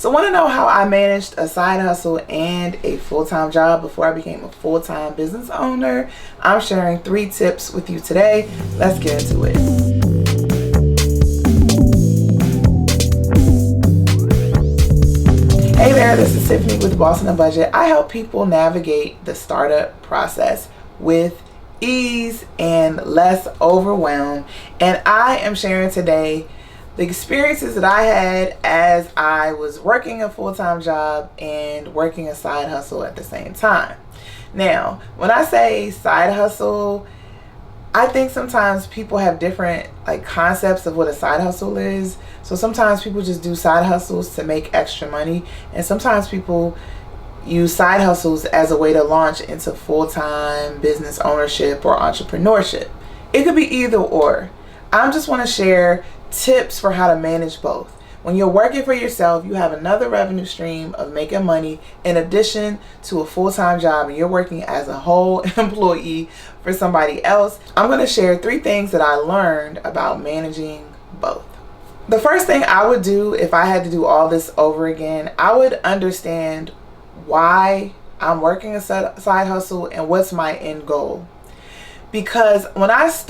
So want to know how I managed a side hustle and a full-time job before I became a full-time business owner? I'm sharing 3 tips with you today. Let's get into it. Hey there, this is Tiffany with Boss on a Budget. I help people navigate the startup process with ease and less overwhelm. And I am sharing today the experiences that I had as I was working a full-time job and working a side hustle at the same time. Now, when I say side hustle, I think sometimes people have different concepts of what a side hustle is. So sometimes people just do side hustles to make extra money, and sometimes people use side hustles as a way to launch into full-time business ownership or entrepreneurship. It could be either or. I just want to share tips for how to manage both. When you're working for yourself, you have another revenue stream of making money in addition to a full-time job, and you're working as a whole employee for somebody else. I'm going to share 3 things that I learned about managing both. The first thing I would do if I had to do all this over again, I would understand why I'm working a side hustle and what's my end goal. Because when I just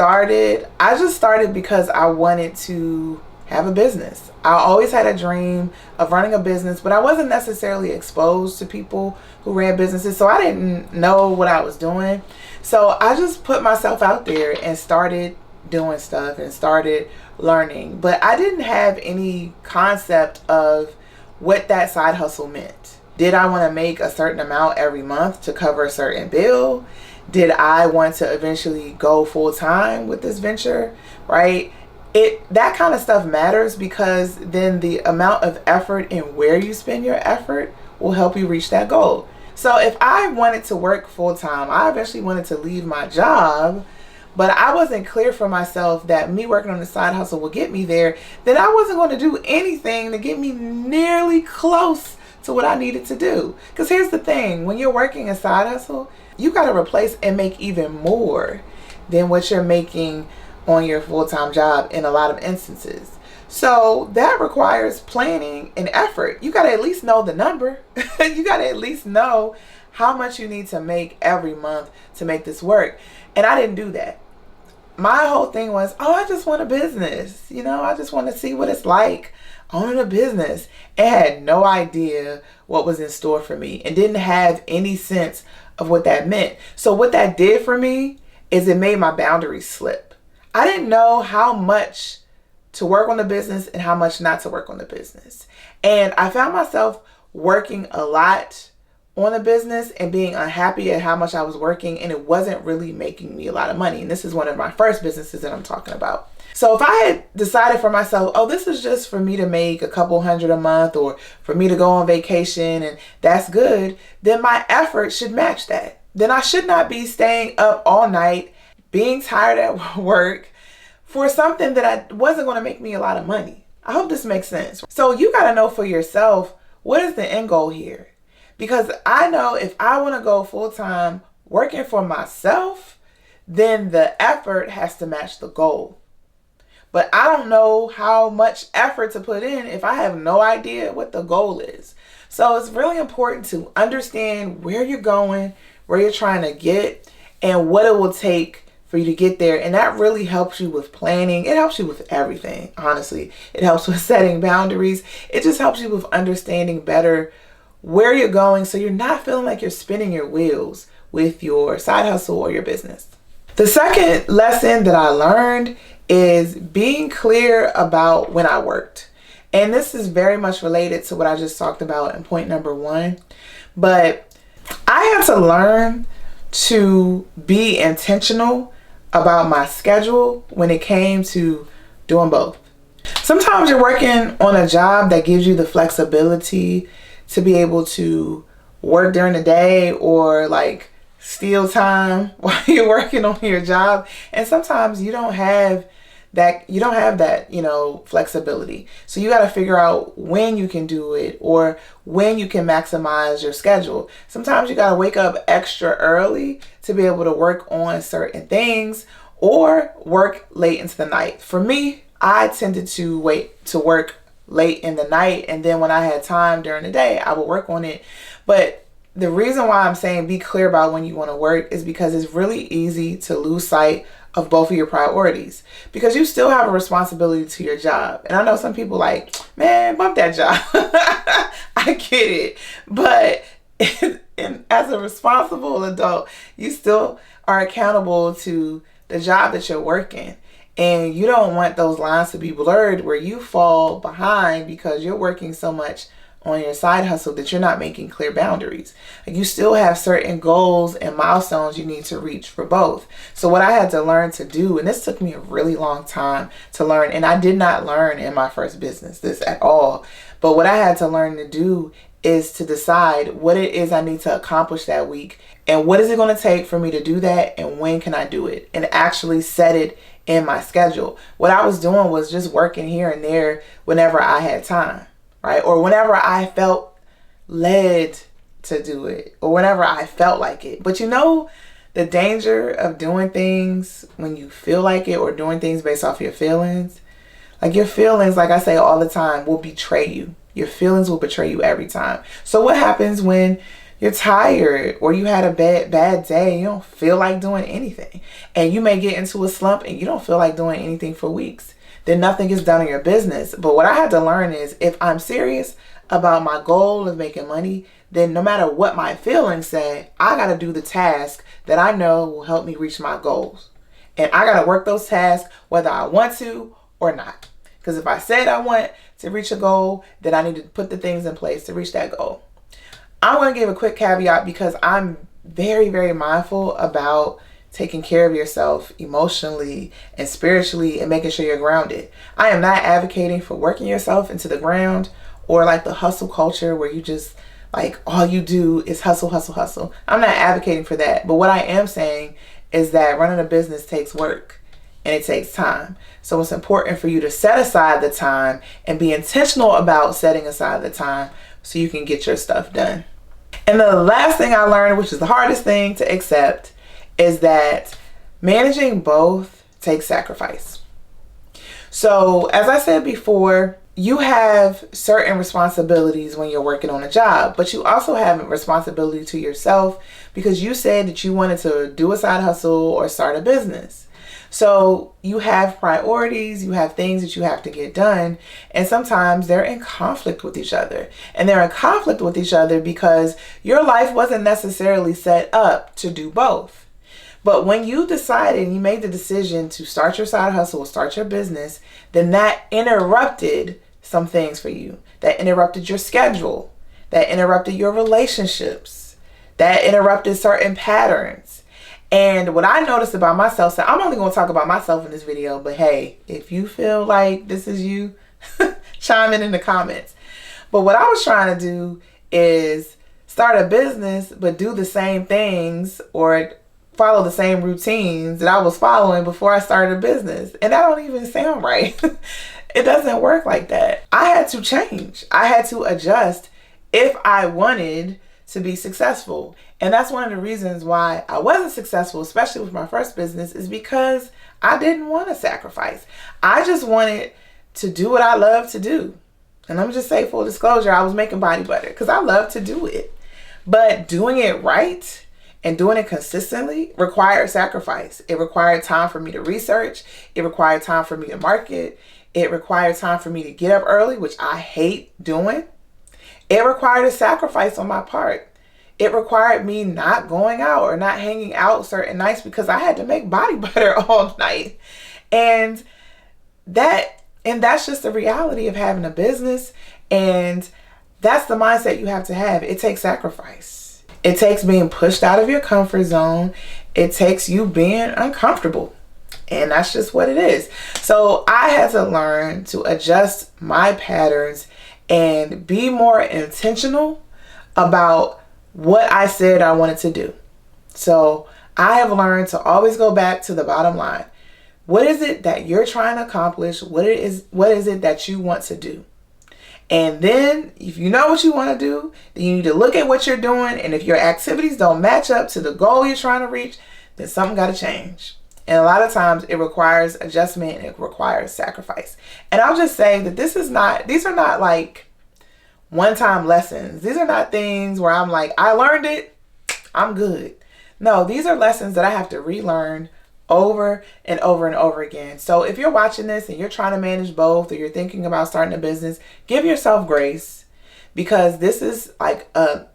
started because I wanted to have a business. I always had a dream of running a business, but I wasn't necessarily exposed to people who ran businesses, so I didn't know what I was doing. So I just put myself out there and started doing stuff and started learning. But I didn't have any concept of what that side hustle meant. Did I want to make a certain amount every month to cover a certain bill? Did I want to eventually go full-time with this venture, right? That kind of stuff matters, because then the amount of effort and where you spend your effort will help you reach that goal. So if I wanted to work full-time, I eventually wanted to leave my job, but I wasn't clear for myself that me working on the side hustle will get me there, then I wasn't going to do anything to get me nearly close to what I needed to do. Because here's the thing, when you're working a side hustle, you got to replace and make even more than what you're making on your full-time job in a lot of instances. So that requires planning and effort. You got to at least know the number. You got to at least know how much you need to make every month to make this work. And I didn't do that. My whole thing was, I just want a business. I just want to see what it's like owning a business. And had no idea what was in store for me and didn't have any sense of what that meant. So what that did for me is it made my boundaries slip. I didn't know how much to work on the business and how much not to work on the business. And I found myself working a lot on a business and being unhappy at how much I was working, and it wasn't really making me a lot of money. And this is one of my first businesses that I'm talking about. So if I had decided for myself, this is just for me to make a couple $100 a month or for me to go on vacation and that's good, then my effort should match that. Then I should not be staying up all night, being tired at work for something that wasn't going to make me a lot of money. I hope this makes sense. So you got to know for yourself, what is the end goal here? Because I know if I want to go full-time working for myself, then the effort has to match the goal. But I don't know how much effort to put in if I have no idea what the goal is. So it's really important to understand where you're going, where you're trying to get, and what it will take for you to get there. And that really helps you with planning. It helps you with everything, honestly. It helps with setting boundaries. It just helps you with understanding better where you're going, so you're not feeling like you're spinning your wheels with your side hustle or your business. The second lesson that I learned is being clear about when I worked. And this is very much related to what I just talked about in point number 1. But I had to learn to be intentional about my schedule when it came to doing both. Sometimes you're working on a job that gives you the flexibility to be able to work during the day or steal time while you're working on your job. And sometimes you don't have that, flexibility. So you got to figure out when you can do it or when you can maximize your schedule. Sometimes you got to wake up extra early to be able to work on certain things or work late into the night. For me, I tended to wait to work late in the night, and then when I had time during the day, I would work on it. But the reason why I'm saying be clear about when you want to work is because it's really easy to lose sight of both of your priorities, because you still have a responsibility to your job. And I know some people like, man, bump that job. I get it. But as a responsible adult, you still are accountable to the job that you're working. And you don't want those lines to be blurred where you fall behind because you're working so much on your side hustle that you're not making clear boundaries. Like, you still have certain goals and milestones you need to reach for both. So what I had to learn to do, and this took me a really long time to learn, and I did not learn in my first business this at all, but what I had to learn to do is to decide what it is I need to accomplish that week, and what is it going to take for me to do that, and when can I do it, and actually set it in my schedule. What I was doing was just working here and there whenever I had time, right? Or whenever I felt led to do it, or whenever I felt like it. But you know, the danger of doing things when you feel like it, or doing things based off your feelings, like your feelings, like I say all the time, will betray you. Your feelings will betray you every time. So what happens when you're tired, or you had a bad day, you don't feel like doing anything, and you may get into a slump and you don't feel like doing anything for weeks? Then nothing is done in your business. But what I had to learn is, if I'm serious about my goal of making money, then no matter what my feelings say, I got to do the task that I know will help me reach my goals. And I got to work those tasks whether I want to or not. Because if I said I want to reach a goal, then I need to put the things in place to reach that goal. I want to give a quick caveat, because I'm very, very mindful about taking care of yourself emotionally and spiritually, and making sure you're grounded. I am not advocating for working yourself into the ground, or like the hustle culture where you just like all you do is hustle, hustle, hustle. I'm not advocating for that. But what I am saying is that running a business takes work and it takes time. So it's important for you to set aside the time and be intentional about setting aside the time so you can get your stuff done. And the last thing I learned, which is the hardest thing to accept, is that managing both takes sacrifice. So as I said before, you have certain responsibilities when you're working on a job, but you also have a responsibility to yourself, because you said that you wanted to do a side hustle or start a business. So you have priorities, you have things that you have to get done, and sometimes they're in conflict with each other. And they're in conflict with each other because your life wasn't necessarily set up to do both. But when you decided and you made the decision to start your side hustle or start your business, then that interrupted some things for you. That interrupted your schedule. That interrupted your relationships. That interrupted certain patterns. And what I noticed about myself, so I'm only going to talk about myself in this video, but hey, if you feel like this is you, chime in the comments. But what I was trying to do is start a business, but do the same things or follow the same routines that I was following before I started a business. And that don't even sound right. It doesn't work like that. I had to change. I had to adjust if I wanted to be successful. And that's one of the reasons why I wasn't successful, especially with my first business, is because I didn't want to sacrifice. I just wanted to do what I love to do. And let me just say, full disclosure, I was making body butter because I love to do it. But doing it right and doing it consistently required sacrifice. It required time for me to research. It required time for me to market. It required time for me to get up early, which I hate doing. It required a sacrifice on my part. It required me not going out or not hanging out certain nights because I had to make body butter all night. And that's just the reality of having a business. And that's the mindset you have to have. It takes sacrifice. It takes being pushed out of your comfort zone. It takes you being uncomfortable. And that's just what it is. So I had to learn to adjust my patterns and be more intentional about what I said I wanted to do. So I have learned to always go back to the bottom line. What is it that you're trying to accomplish? What is it that you want to do? And then if you know what you want to do, then you need to look at what you're doing. And if your activities don't match up to the goal you're trying to reach, then something got to change. And a lot of times it requires adjustment and it requires sacrifice. And I'll just say that these are not like one-time lessons. These are not things where I'm like, I learned it, I'm good. No, these are lessons that I have to relearn over and over and over again. So if you're watching this and you're trying to manage both, or you're thinking about starting a business, give yourself grace, because this is like a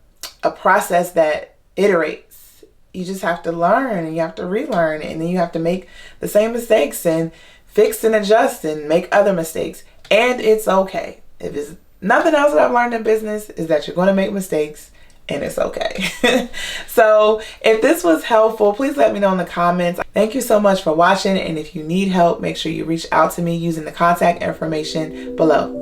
process that iterates. You just have to learn and you have to relearn, and then you have to make the same mistakes and fix and adjust and make other mistakes. And it's okay. If it's nothing else that I've learned in business, is that you're going to make mistakes. And it's okay. So if this was helpful, please let me know in the comments. Thank you so much for watching. And if you need help, make sure you reach out to me using the contact information below.